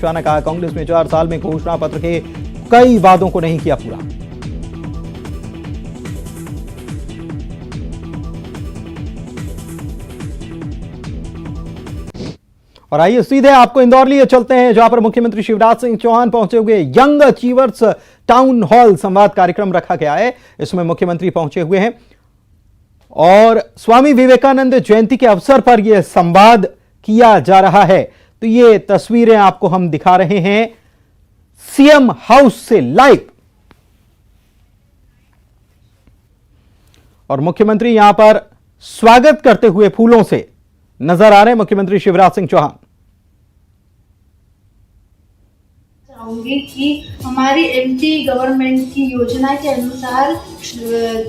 शाह ने कहा, कांग्रेस में 4 साल में घोषणा पत्र के कई वादों को नहीं किया पूरा। और आइए सीधे आपको इंदौर लिए चलते हैं, जहां पर मुख्यमंत्री शिवराज सिंह चौहान पहुंचे हुए यंग अचीवर्स टाउन हॉल संवाद कार्यक्रम रखा गया है। इसमें मुख्यमंत्री पहुंचे हुए हैं और स्वामी विवेकानंद जयंती के अवसर पर यह संवाद किया जा रहा है। तो ये तस्वीरें आपको हम दिखा रहे हैं सीएम हाउस से लाइव। और मुख्यमंत्री यहां पर स्वागत करते हुए फूलों से नजर आ रहे हैं मुख्यमंत्री शिवराज सिंह चौहान। चाहूंगी कि हमारी एमपी गवर्नमेंट की योजना के अनुसार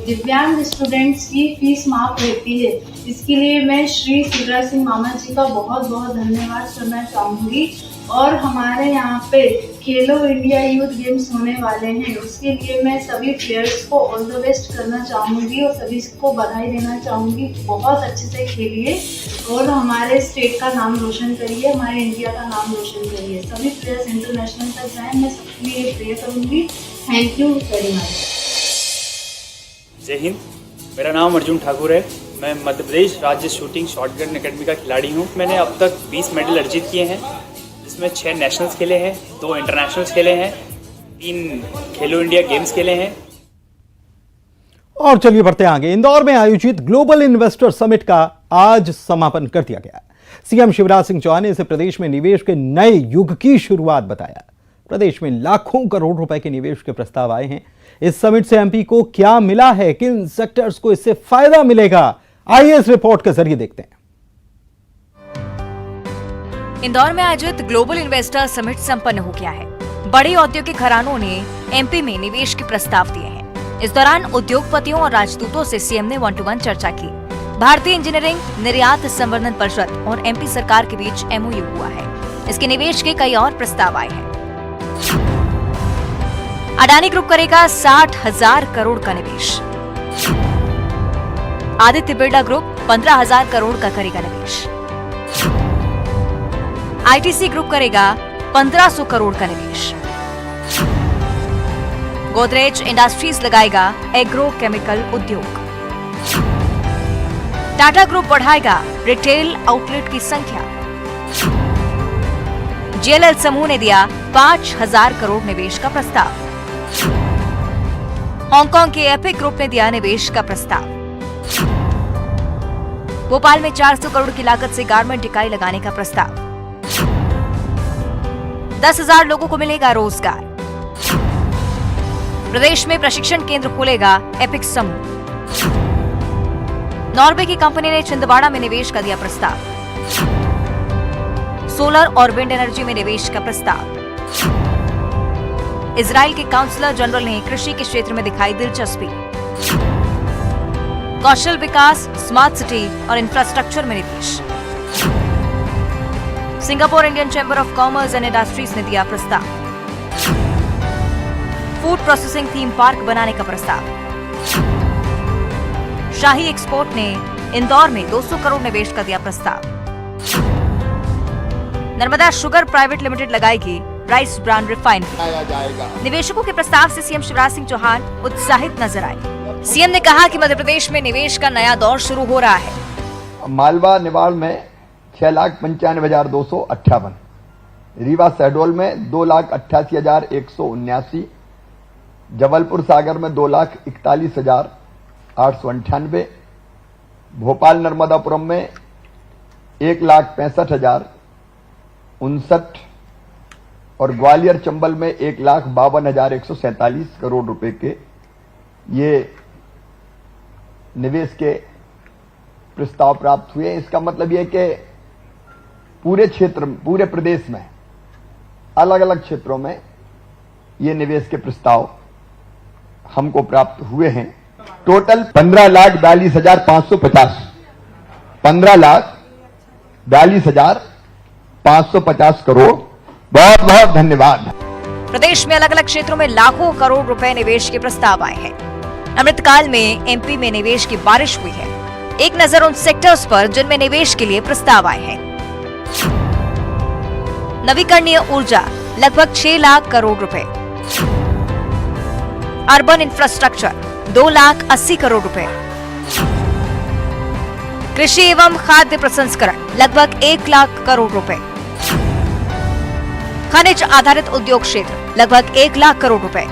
दिव्यांग स्टूडेंट्स की फीस माफ रहती है। इसके लिए मैं श्री शिवराज सिंह मामा जी का बहुत बहुत धन्यवाद करना चाहूंगी। और हमारे यहाँ पे खेलो इंडिया यूथ गेम्स होने वाले हैं, उसके लिए मैं सभी प्लेयर्स को ऑल द बेस्ट करना चाहूँगी और सभी को बधाई देना चाहूँगी। बहुत अच्छे से खेलिए और हमारे स्टेट का नाम रोशन करिए, हमारे इंडिया का नाम रोशन करिए। सभी प्लेयर्स इंटरनेशनल तक जाएं, मैं सबके लिए प्रे करूँगी। Thank you very much. जय हिंद। मेरा नाम अर्जुन ठाकुर है। मैं मध्य प्रदेश राज्य शूटिंग शॉटगन एकेडमी का खिलाड़ी हूँ। मैंने अब तक 20 मेडल अर्जित किए हैं, जिसमें 6 नेशनल्स खेले हैं, 2 इंटरनेशनल्स खेले हैं, 3 खेलो इंडिया गेम्स खेले हैं। और चलिए बढ़ते हैं आगे। इंदौर में आयोजित ग्लोबल इन्वेस्टर समिट का आज समापन कर दिया गया। सीएम शिवराज सिंह चौहान ने इसे प्रदेश में निवेश के नए युग की शुरुआत बताया। प्रदेश में लाखों करोड़ रुपए के निवेश के प्रस्ताव आए हैं। इस समिट से एमपी को क्या मिला है, किन सेक्टर्स को इससे फायदा मिलेगा, आइए इस रिपोर्ट के जरिए देखते हैं। इंदौर में आयोजित ग्लोबल इन्वेस्टर समिट संपन्न हो गया है। बड़े औद्योगिक घरानों ने एमपी में निवेश के प्रस्ताव दिए हैं। इस दौरान उद्योगपतियों और राजदूतों से सीएम ने 1-to-1 चर्चा की। भारतीय इंजीनियरिंग निर्यात संवर्धन परिषद और एमपी सरकार के बीच एमओयू हुआ है। इसके निवेश के कई और प्रस्ताव आए हैं। अडानी ग्रुप करेगा 60,000 करोड़ का निवेश। आदित्य बिरला ग्रुप 15,000 करोड़ का करेगा निवेश। आईटीसी ग्रुप करेगा 1500 करोड़ का निवेश। गोदरेज इंडस्ट्रीज लगाएगा एग्रो केमिकल उद्योग। टाटा ग्रुप बढ़ाएगा रिटेल आउटलेट की संख्या। जेएलएल समूह ने दिया 5,000 करोड़ निवेश का प्रस्ताव। हांगकांग के एपिक ग्रुप ने दिया निवेश का प्रस्ताव। भोपाल में 400 करोड़ की लागत से गारमेंट इकाई लगाने का प्रस्ताव। 10,000 लोगों को मिलेगा रोजगार। प्रदेश में प्रशिक्षण केंद्र खोलेगा एपिक समूह। नॉर्वे की कंपनी ने छिंदवाड़ा में निवेश का दिया प्रस्ताव। सोलर और विंड एनर्जी में निवेश का प्रस्ताव। इजराइल के काउंसलर जनरल ने कृषि के क्षेत्र में दिखाई दिलचस्पी। कौशल विकास, स्मार्ट सिटी और इंफ्रास्ट्रक्चर में निवेश। Singapore Indian chamber of commerce and industries ने दिया प्रस्ताव। फूड प्रोसेसिंग थीम पार्क बनाने का प्रस्ताव। शाही एक्सपोर्ट ने इंदौर में 200 करोड़ निवेश का दिया प्रस्ताव। नर्मदा शुगर प्राइवेट लिमिटेड लगाएगी राइस ब्रांड रिफाइनरी। निवेशकों के प्रस्ताव से सीएम शिवराज सिंह चौहान उत्साहित नजर आए। सीएम ने कहा कि मध्य प्रदेश में निवेश का नया दौर शुरू हो रहा है। मालवा निवाड़ में 6,95,258, रीवा शहडोल में 2,88,179, जबलपुर सागर में 2,41,898, भोपाल नर्मदापुरम में 1,65,059 और ग्वालियर चंबल में 1,52,147 करोड़ रुपए के ये निवेश के प्रस्ताव प्राप्त हुए। इसका मतलब यह कि पूरे प्रदेश में अलग अलग क्षेत्रों में ये निवेश के प्रस्ताव हमको प्राप्त हुए हैं। टोटल 15,42,550 15,42,550 करोड़। बहुत बहुत धन्यवाद। प्रदेश में अलग अलग क्षेत्रों में लाखों करोड़ रुपए निवेश के प्रस्ताव आए हैं। अमृतकाल में एमपी में निवेश की बारिश हुई है। एक नजर उन सेक्टर्स पर जिनमें निवेश के लिए प्रस्ताव आए हैं। नवीकरणीय ऊर्जा लगभग 6 लाख करोड़ रुपए, अर्बन इंफ्रास्ट्रक्चर 2,80,00,000 करोड़ रुपए, कृषि एवं खाद्य प्रसंस्करण लगभग 1 लाख करोड़ रुपए, खनिज आधारित उद्योग क्षेत्र लगभग 1 लाख करोड़ रुपए,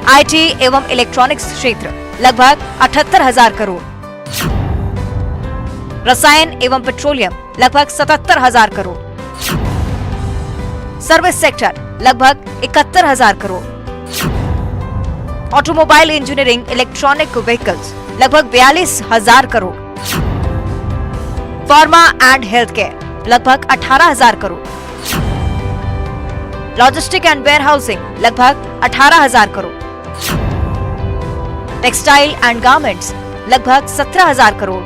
आईटी एवं इलेक्ट्रॉनिक्स क्षेत्र लगभग 78,000 करोड़, रसायन एवं पेट्रोलियम लगभग 77,000 करोड़, सर्विस सेक्टर लगभग 71,000 crore, automobile engineering electronic vehicles लगभग 42,000 crore, pharma and health care लगभग 18,000 करोड़, लॉजिस्टिक एंड वेयरहाउसिंग लगभग 18,000 करोड़, टेक्सटाइल एंड गारमेंट्स लगभग 17,000 करोड़,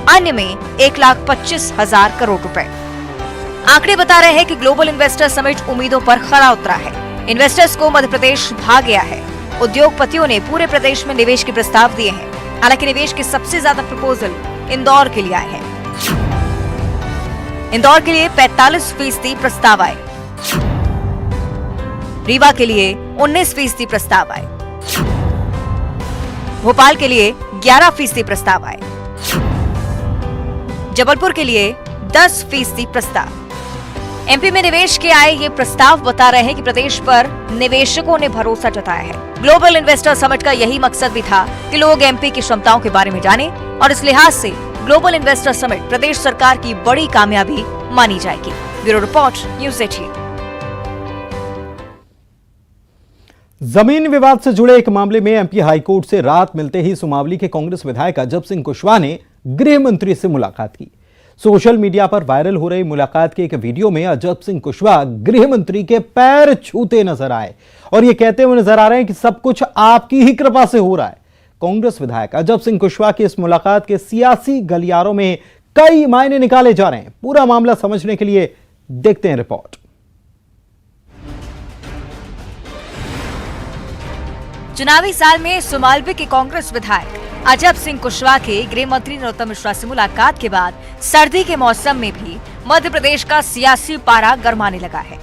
अन्य में 1,25,000 करोड़ रुपए। आंकड़े बता रहे हैं कि ग्लोबल इन्वेस्टर समिट उम्मीदों पर खरा उतरा है। इन्वेस्टर्स को मध्य प्रदेश भा गया है। उद्योगपतियों ने पूरे प्रदेश में निवेश के प्रस्ताव दिए हैं। हालांकि निवेश के सबसे ज्यादा प्रपोजल इंदौर के लिए आए हैं। इंदौर के लिए 45% प्रस्ताव आए, रीवा के लिए 19% प्रस्ताव आए, भोपाल के लिए 11% प्रस्ताव आए, जबलपुर के लिए 10% प्रस्ताव। एमपी में निवेश के आए ये प्रस्ताव बता रहे हैं कि प्रदेश पर निवेशकों ने भरोसा जताया है। ग्लोबल इन्वेस्टर समिट का यही मकसद भी था कि लोग एमपी की क्षमताओं के बारे में जानें और इस लिहाज से ग्लोबल इन्वेस्टर समिट प्रदेश सरकार की बड़ी कामयाबी मानी जाएगी। Bureau report, news 18। जमीन विवाद से जुड़े एक मामले में एमपी हाईकोर्ट से राहत मिलते ही सुमावली के कांग्रेस विधायक अजब सिंह कुशवाहा ने गृह मंत्री से मुलाकात की। सोशल मीडिया पर वायरल हो रही मुलाकात के एक वीडियो में अजब सिंह कुशवाहा गृह मंत्री के पैर छूते नजर आए और ये कहते हुए नजर आ रहे हैं कि सब कुछ आपकी ही कृपा से हो रहा है। कांग्रेस विधायक अजब सिंह कुशवाहा की इस मुलाकात के सियासी गलियारों में कई मायने निकाले जा रहे हैं। पूरा मामला समझने के लिए देखते हैं रिपोर्ट। चुनावी साल में सुमालवी के कांग्रेस विधायक अजब सिंह कुशवाहा के गृह मंत्री नरोत्तम मिश्रा से मुलाकात के बाद सर्दी के मौसम में भी मध्य प्रदेश का सियासी पारा गरमाने लगा है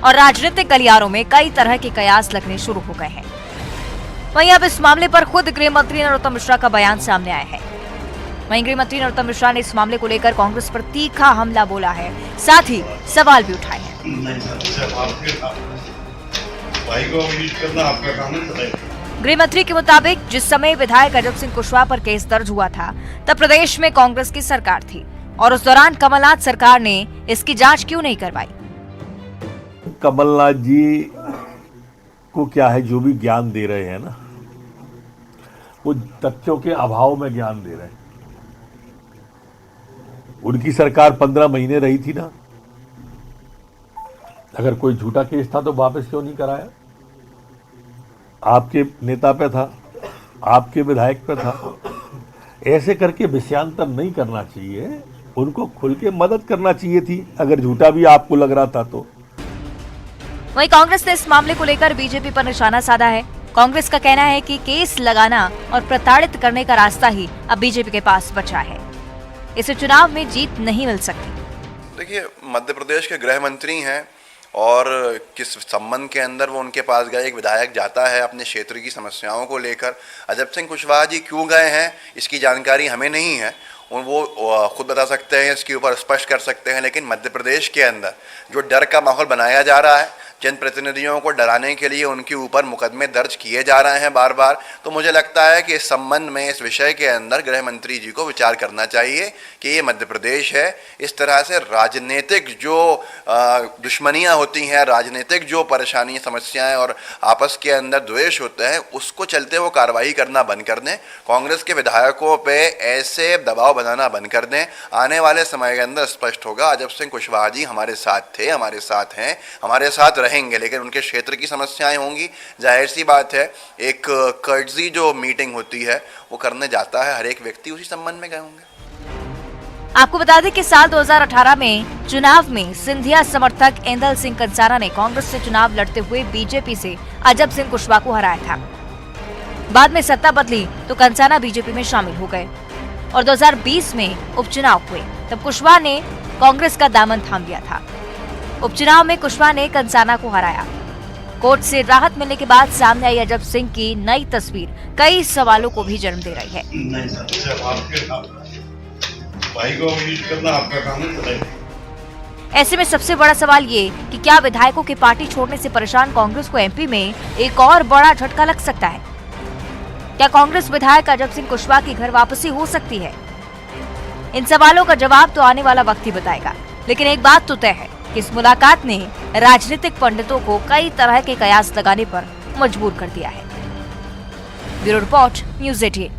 और राजनीतिक गलियारों में कई तरह के कयास लगने शुरू हो गए हैं। वहीं अब इस मामले पर खुद गृह मंत्री नरोत्तम मिश्रा का बयान सामने आया है। वहीं गृह मंत्री नरोत्तम मिश्रा ने इस मामले को लेकर कांग्रेस पर तीखा हमला बोला है, साथ ही सवाल भी उठाए हैं। गृह मंत्री के मुताबिक जिस समय विधायक अजब सिंह कुशवाहा पर केस दर्ज हुआ था तब प्रदेश में कांग्रेस की सरकार थी और उस दौरान कमलनाथ सरकार ने इसकी जांच क्यों नहीं करवाई। कमलनाथ जी को क्या है, जो भी ज्ञान दे रहे हैं ना, वो तथ्यों के अभाव में ज्ञान दे रहे हैं। उनकी सरकार 15 महीने रही थी ना, अगर कोई झूठा केस था तो वापस क्यों नहीं कराया? आपके नेता पे था, आपके विधायक पे था। ऐसे करके विषयांतर नहीं करना चाहिए, उनको खुल के मदद करना चाहिए थी अगर झूठा भी आपको लग रहा था तो। वहीं कांग्रेस ने इस मामले को लेकर बीजेपी पर निशाना साधा है। कांग्रेस का कहना है कि केस लगाना और प्रताड़ित करने का रास्ता ही अब बीजेपी के पास बचा है। इसे चुनाव में जीत नहीं मिल सकती। देखिए, मध्य प्रदेश के गृह मंत्री हैं और किस संबंध के अंदर वो उनके पास गए, एक विधायक जाता है अपने क्षेत्र की समस्याओं को लेकर। अजब सिंह कुशवाहा जी क्यों गए हैं इसकी जानकारी हमें नहीं है, वो खुद बता सकते हैं, इसके ऊपर स्पष्ट कर सकते हैं। लेकिन मध्य प्रदेश के अंदर जो डर का माहौल बनाया जा रहा है, जनप्रतिनिधियों को डराने के लिए उनके ऊपर मुकदमे दर्ज किए जा रहे हैं बार बार, तो मुझे लगता है कि इस संबंध में, इस विषय के अंदर गृह मंत्री जी को विचार करना चाहिए कि ये मध्य प्रदेश है। इस तरह से राजनीतिक जो दुश्मनियां होती हैं, राजनीतिक जो परेशानियां, समस्याएं और आपस के अंदर द्वेष होते हैं, उसको चलते वो कार्रवाई करना बंद कर दें। कांग्रेस के विधायकों पे ऐसे दबाव बनाना बंद कर दें। आने वाले समय के अंदर स्पष्ट होगा। अजब सिंह कुशवाहा जी हमारे साथ थे, हमारे साथ हैं, हमारे साथ रहेंगे, लेकिन उनके क्षेत्र की समस्याएं होंगी। जाहिर सी बात है, एक कर्टजी जो मीटिंग होती है वो करने जाता है हर एक व्यक्ति, उसी संबंध में गए होंगे। आपको बता दें कि साल 2018 में चुनाव में सिंधिया समर्थक एंदल सिंह कंसारा ने कांग्रेस से चुनाव लड़ते हुए बीजेपी से अजब सिंह कुशवाहा को हराया था। बाद में सत्ता बदली तो कंसारा बीजेपी में शामिल हो गए। और 2020 में उपचुनाव हुए तब कुशवाहा ने कांग्रेस का दामन थाम लिया था। उपचुनाव में कुशवाहा ने कंसाना को हराया। कोर्ट से राहत मिलने के बाद सामने आई अजब सिंह की नई तस्वीर कई सवालों को भी जन्म दे रही है। भाई को करना आपका काम है। ऐसे में सबसे बड़ा सवाल ये कि क्या विधायकों के पार्टी छोड़ने से परेशान कांग्रेस को एमपी में एक और बड़ा झटका लग सकता है? क्या कांग्रेस विधायक अजब सिंह कुशवाहा की घर वापसी हो सकती है? इन सवालों का जवाब तो आने वाला वक्त ही बताएगा, लेकिन एक बात तो तय है कि इस मुलाकात ने राजनीतिक पंडितों को कई तरह के कयास लगाने पर मजबूर कर दिया है। Bureau report, news 18।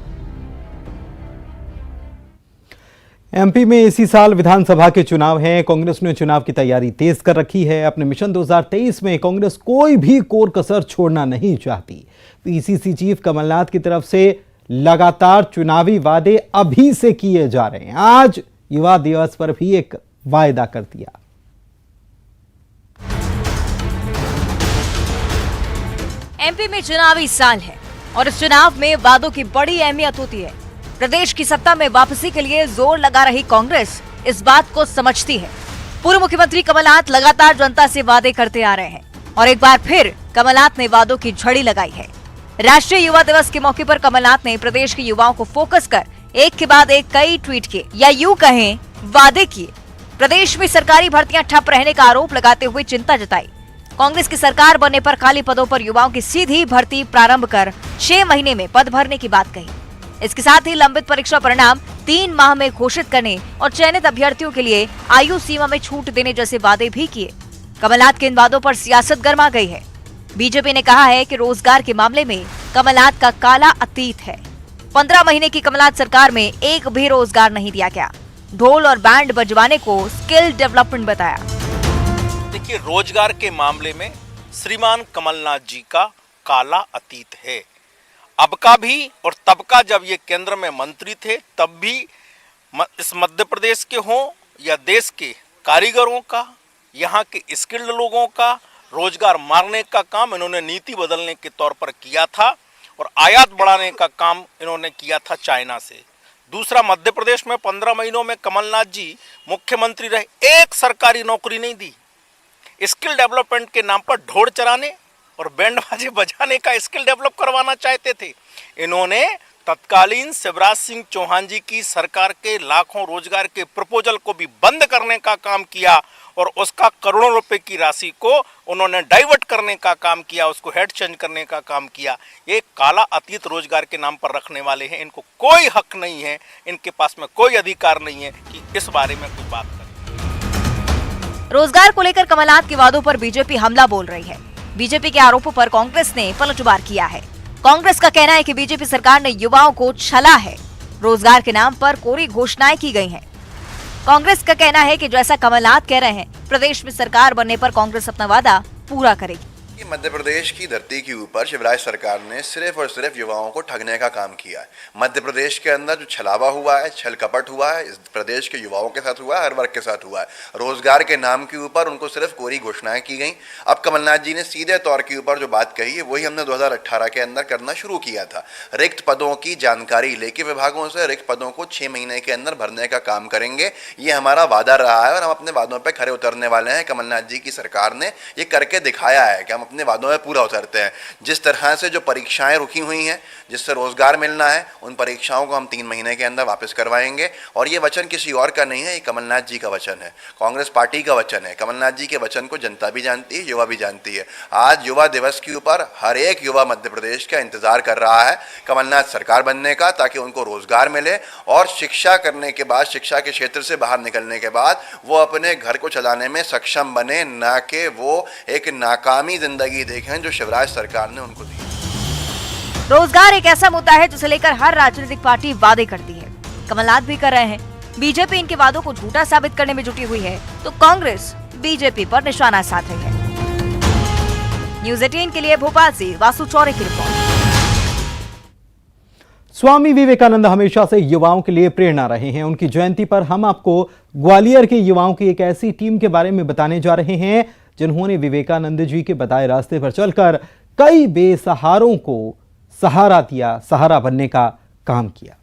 एमपी में इसी साल विधानसभा के चुनाव हैं। कांग्रेस ने चुनाव की तैयारी तेज कर रखी है। अपने मिशन 2023 में कांग्रेस कोई भी कोर कसर छोड़ना नहीं चाहती। पीसीसी चीफ कमलनाथ की तरफ से लगातार चुनावी वादे अभी से किए जा रहे हैं। आज युवा दिवस पर भी एक वायदा कर दिया। एमपी में चुनावी साल है और इस चुनाव में वादों की बड़ी अहमियत होती है। प्रदेश की सत्ता में वापसी के लिए जोर लगा रही कांग्रेस इस बात को समझती है। पूर्व मुख्यमंत्री कमलनाथ लगातार जनता से वादे करते आ रहे हैं और एक बार फिर कमलनाथ ने वादों की झड़ी लगाई है। राष्ट्रीय युवा दिवस के मौके पर कमलनाथ ने प्रदेश के युवाओं को फोकस कर एक के बाद एक कई ट्वीट किए या यूं कहें वादे किए। प्रदेश में सरकारी भर्तियां ठप रहने का आरोप लगाते हुए चिंता जताई। कांग्रेस की सरकार बनने पर खाली पदों पर युवाओं की सीधी भर्ती प्रारंभ कर 6 महीने में पद भरने की बात कही। इसके साथ ही लंबित परीक्षा परिणाम 3 माह में घोषित करने और चयनित अभ्यर्थियों के लिए आयु सीमा में छूट देने जैसे वादे भी किए। कमलनाथ के इन वादों पर सियासत गर्मा गई है। बीजेपी ने कहा है कि रोजगार के मामले में कमलनाथ का काला अतीत है। 15 महीने की कमलनाथ सरकार में एक भी रोजगार नहीं दिया गया। ढोल और बैंड बजवाने को स्किल डेवलपमेंट बताया। देखिए, रोजगार के मामले में श्रीमान कमलनाथ जी का काला अतीत है। अब का भी और तब का, जब ये केंद्र में मंत्री थे तब भी इस मध्य प्रदेश के हों या देश के कारीगरों का, यहाँ के स्किल्ड लोगों का रोजगार मारने का काम इन्होंने नीति बदलने के तौर पर किया था और आयात बढ़ाने का काम इन्होंने किया था चाइना से। दूसरा, मध्य प्रदेश में 15 महीनों में कमलनाथ जी मुख्यमंत्री रहे, एक सरकारी नौकरी नहीं दी। स्किल डेवलपमेंट के नाम पर ढोल चराने और बैंड बाजे बजाने का स्किल डेवलप करवाना चाहते थे। इन्होंने तत्कालीन शिवराज सिंह चौहान जी की सरकार के लाखों रोजगार के प्रपोजल को भी बंद करने का काम किया और उसका करोड़ों रुपए की राशि को उन्होंने डाइवर्ट करने का काम किया, उसको हेड चेंज करने का काम किया। ये काला अतीत रोजगार के नाम पर रखने वाले हैं। इनको कोई हक नहीं है, इनके पास में कोई अधिकार नहीं है कि इस बारे में कुछ बात करें। रोजगार को लेकर कमलनाथ के वादों पर बीजेपी हमला बोल रही है। बीजेपी के आरोपों पर कांग्रेस ने पलटवार किया है। कांग्रेस का कहना है कि बीजेपी सरकार ने युवाओं को छला है। रोजगार के नाम पर कोरी घोषणाएं की गई हैं। कांग्रेस का कहना है कि जैसा कमलनाथ कह रहे हैं, प्रदेश में सरकार बनने पर कांग्रेस अपना वादा पूरा करेगी। मध्य प्रदेश की धरती के ऊपर शिवराज सरकार ने सिर्फ और सिर्फ युवाओं को ठगने का काम किया है। मध्य प्रदेश के अंदर जो छलावा हुआ है, छल कपट हुआ है, इस प्रदेश के युवाओं के साथ हुआ है, हर वर्ग के साथ हुआ है। रोजगार के नाम के ऊपर उनको सिर्फ कोरी घोषणाएं की गई। अब कमलनाथ जी ने सीधे तौर के ऊपर जो बात कही है वही हमने 2018 के अंदर करना शुरू किया था। रिक्त पदों की जानकारी लेके विभागों से रिक्त पदों को 6 महीने के अंदर भरने का काम करेंगे। ये हमारा वादा रहा है और हम अपने वादों पर खरे उतरने वाले हैं। कमलनाथ जी की सरकार ने ये करके दिखाया है कि हम अपने वादों में पूरा उतरते हैं। जिस तरह से जो परीक्षाएं रुकी हुई हैं, जिससे रोजगार मिलना है, उन परीक्षाओं को हम 3 महीने के अंदर वापस करवाएंगे। और ये वचन किसी और का नहीं है, ये कमलनाथ जी का वचन है, कांग्रेस पार्टी का वचन है। कमलनाथ जी के वचन को जनता भी जानती है, युवा भी जानती है। आज युवा दिवस के ऊपर हर एक युवा मध्य प्रदेश का इंतजार कर रहा है कमलनाथ सरकार बनने का, ताकि उनको रोजगार मिले और शिक्षा करने के बाद, शिक्षा के क्षेत्र से बाहर निकलने के बाद वो अपने घर को चलाने में सक्षम बने, ना कि वो एक नाकामी जिंदगी देखें जो शिवराज सरकार ने उनको दी। रोजगार एक ऐसा मुद्दा है जिसे लेकर हर राजनीतिक पार्टी वादे करती है। कमलनाथ भी कर रहे हैं। बीजेपी इनके वादों को झूठा साबित करने में जुटी हुई है, तो कांग्रेस बीजेपी पर निशाना साध रही है। न्यूज़ 18 के लिए भोपाल से वासु चौरे की रिपोर्ट। स्वामी विवेकानंद हमेशा से युवाओं के लिए प्रेरणा रहे हैं। उनकी जयंती पर हम आपको ग्वालियर के युवाओं की एक ऐसी टीम के बारे में बताने जा रहे हैं जिन्होंने विवेकानंद जी के बताए रास्ते पर चलकर कई बेसहारों को सहारा दिया, सहारा बनने का काम किया।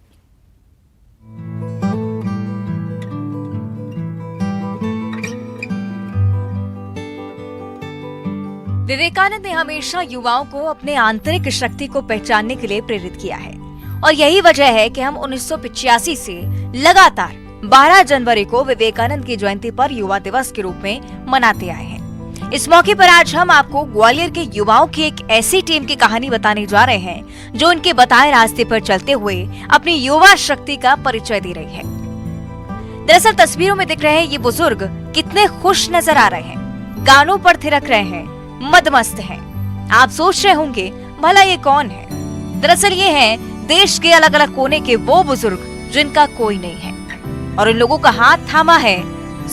विवेकानंद ने हमेशा युवाओं को अपने आंतरिक शक्ति को पहचानने के लिए प्रेरित किया है और यही वजह है कि हम 1985 से लगातार 12 जनवरी को विवेकानंद की जयंती पर युवा दिवस के रूप में मनाते आए हैं। इस मौके पर आज हम आपको ग्वालियर के युवाओं की एक ऐसी टीम की कहानी बताने जा रहे हैं जो उनके बताए रास्ते पर चलते हुए अपनी युवा शक्ति का परिचय दे रही है। दरअसल तस्वीरों में दिख रहे ये बुजुर्ग कितने खुश नजर आ रहे हैं, गानों पर थिरक रहे हैं, मदमस्त हैं। आप सोच रहे होंगे भला ये कौन है? दरअसल ये हैं देश के अलग अलग कोने के वो बुजुर्ग जिनका कोई नहीं है और इन लोगों का हाथ थामा है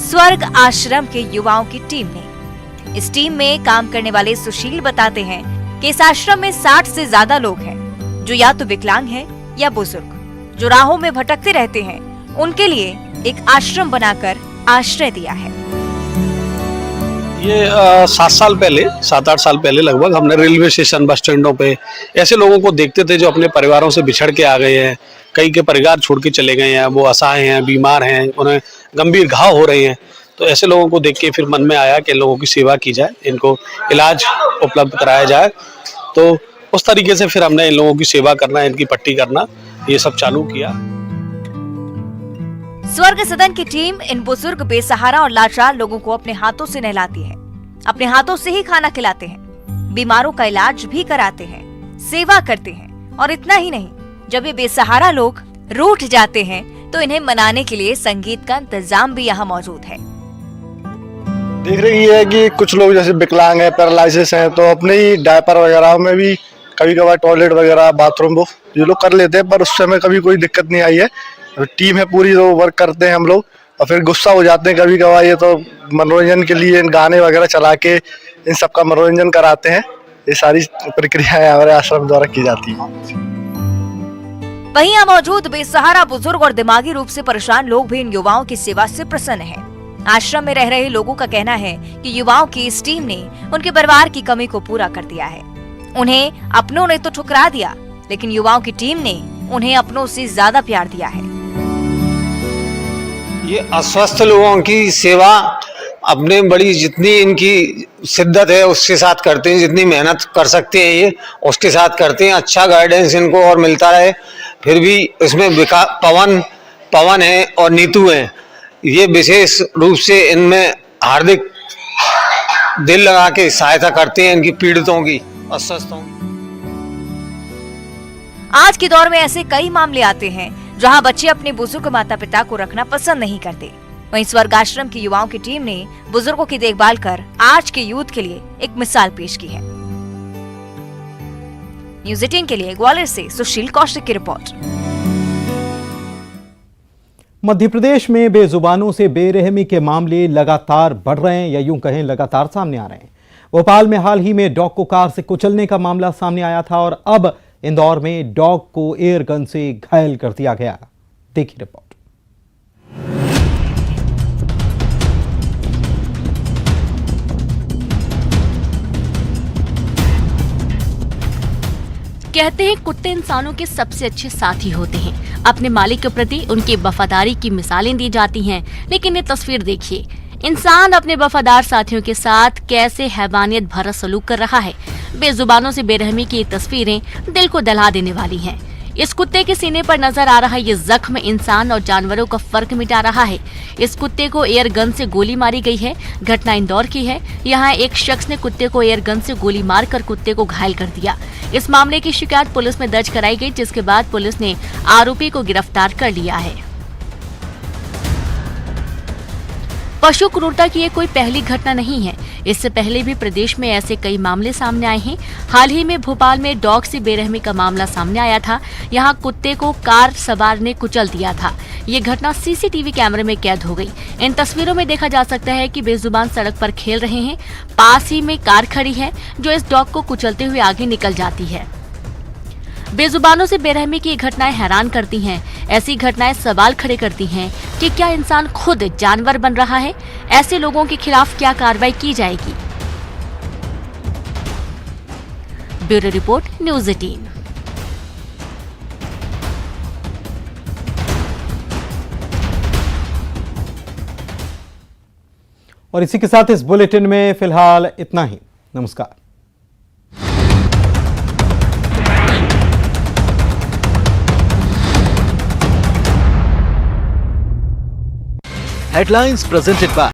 स्वर्ग आश्रम के युवाओं की टीम ने। इस टीम में काम करने वाले सुशील बताते हैं कि इस आश्रम में 60 से ज्यादा लोग हैं जो या तो विकलांग हैं या बुजुर्ग जो राहों में भटकते रहते हैं। उनके लिए एक आश्रम बनाकर आश्रय दिया है। ये 7-8 साल पहले लगभग हमने रेलवे स्टेशन, बस स्टैंडों पे ऐसे लोगों को देखते थे जो अपने परिवारों से बिछड़ के आ गए हैं, कई के परिवार छोड़ के चले गए हैं, वो असहाय हैं, बीमार हैं, उन्हें गंभीर घाव हो रहे हैं। तो ऐसे लोगों को देख के फिर मन में आया कि लोगों की सेवा की जाए, इनको इलाज उपलब्ध कराया जाए। तो उस तरीके से फिर हमने इन लोगों की सेवा करना, इनकी पट्टी करना, ये सब चालू किया। स्वर्ग सदन की टीम इन बुजुर्ग, बेसहारा और लाचार लोगों को अपने हाथों से नहलाती है, अपने हाथों से ही खाना खिलाते हैं, बीमारों का इलाज भी कराते हैं, सेवा करते हैं और इतना ही नहीं, जब ये बेसहारा लोग रूठ जाते हैं तो इन्हें मनाने के लिए संगीत का इंतजाम भी यहाँ मौजूद है। देख रही है कि कुछ लोग जैसे विकलांग है, पैरालिसिस है, तो अपने ही डायपर वगैरह में भी कभी कभार टॉयलेट वगैरह, बाथरूम वो ये लोग कर लेते हैं, पर उस समय कभी कोई दिक्कत नहीं आई है। टीम है पूरी, तो वर्क करते हैं हम लोग और फिर गुस्सा हो जाते हैं कभी कभार, ये तो मनोरंजन के लिए गाने वगैरह चला के इन सबका मनोरंजन कराते हैं। ये सारी प्रक्रियाएं हमारे आश्रम द्वारा की जाती है। वहीं यहाँ मौजूद बेसहारा बुजुर्ग और दिमागी रूप से परेशान लोग भी इन युवाओं की सेवा से प्रसन्न हैं। आश्रम में रह रहे लोगों का कहना है कि युवाओं की इस टीम ने उनके परिवार की कमी को पूरा कर दिया है। उन्हें अपनों ने तो ठुकरा दिया, लेकिन युवाओं की टीम ने उन्हें अपनों से ज्यादा प्यार दिया है। ये अस्वस्थ लोगों की सेवा अपने बड़ी जितनी इनकी शिद्दत है उसके साथ करते हैं, जितनी मेहनत कर सकते हैं ये उसके साथ करते हैं। अच्छा गाइडेंस इनको और मिलता रहे। फिर भी इसमें पवन है और नीतू है, ये विशेष रूप से इनमें हार्दिक दिल लगा के सहायता करते हैं इनकी पीड़ितों की, अस्वस्थों की। आज के दौर में ऐसे कई मामले आते हैं जहां बच्चे अपने बुजुर्ग माता पिता को रखना पसंद नहीं करते। वहीं स्वर्ग आश्रम की युवाओं की टीम ने बुजुर्गों की देखभाल कर आज के यूथ के लिए एक मिसाल पेश की है। न्यूज़ 18 के लिए ग्वालियर से सुशील कौशिक की रिपोर्ट। मध्य प्रदेश में बेजुबानों से बेरहमी के मामले लगातार बढ़ रहे हैं, या यूं कहें लगातार सामने आ रहे हैं। भोपाल में हाल ही में डॉग को कार से कुचलने का मामला सामने आया था और अब इंदौर में डॉग को एयर गन से घायल कर दिया गया। देखिए रिपोर्ट। कहते हैं कुत्ते इंसानों के सबसे अच्छे साथी होते हैं। अपने मालिक के प्रति उनकी वफादारी की मिसालें दी जाती हैं, लेकिन ये तस्वीर देखिए, इंसान अपने वफादार साथियों के साथ कैसे हैवानियत भरा सलूक कर रहा है। बेजुबानों से बेरहमी की ये तस्वीरें दिल को दहला देने वाली हैं। इस कुत्ते के सीने पर नजर आ रहा ये जख्म इंसान और जानवरों का फर्क मिटा रहा है। इस कुत्ते को एयर गन से गोली मारी गई है। घटना इंदौर की है। यहाँ एक शख्स ने कुत्ते को एयर गन से गोली मारकर कुत्ते को घायल कर दिया। इस मामले की शिकायत पुलिस में दर्ज कराई गई, जिसके बाद पुलिस ने आरोपी को गिरफ्तार कर लिया है। पशु क्रूरता की ये कोई पहली घटना नहीं है। इससे पहले भी प्रदेश में ऐसे कई मामले सामने आए हैं। हाल ही में भोपाल में डॉग से बेरहमी का मामला सामने आया था। यहाँ कुत्ते को कार सवार ने कुचल दिया था। ये घटना सीसीटीवी कैमरे में कैद हो गई। इन तस्वीरों में देखा जा सकता है कि बेजुबान सड़क पर खेल रहे हैं। पास ही में कार खड़ी है जो इस डॉग को कुचलते हुए आगे निकल जाती है। बेजुबानों से बेरहमी की घटनाएं हैरान करती हैं। ऐसी घटनाएं सवाल खड़े करती हैं कि क्या इंसान खुद जानवर बन रहा है? ऐसे लोगों के खिलाफ क्या कार्रवाई की जाएगी? Bureau report, news 18। और इसी के साथ इस बुलेटिन में फिलहाल इतना ही। नमस्कार। Headlines presented by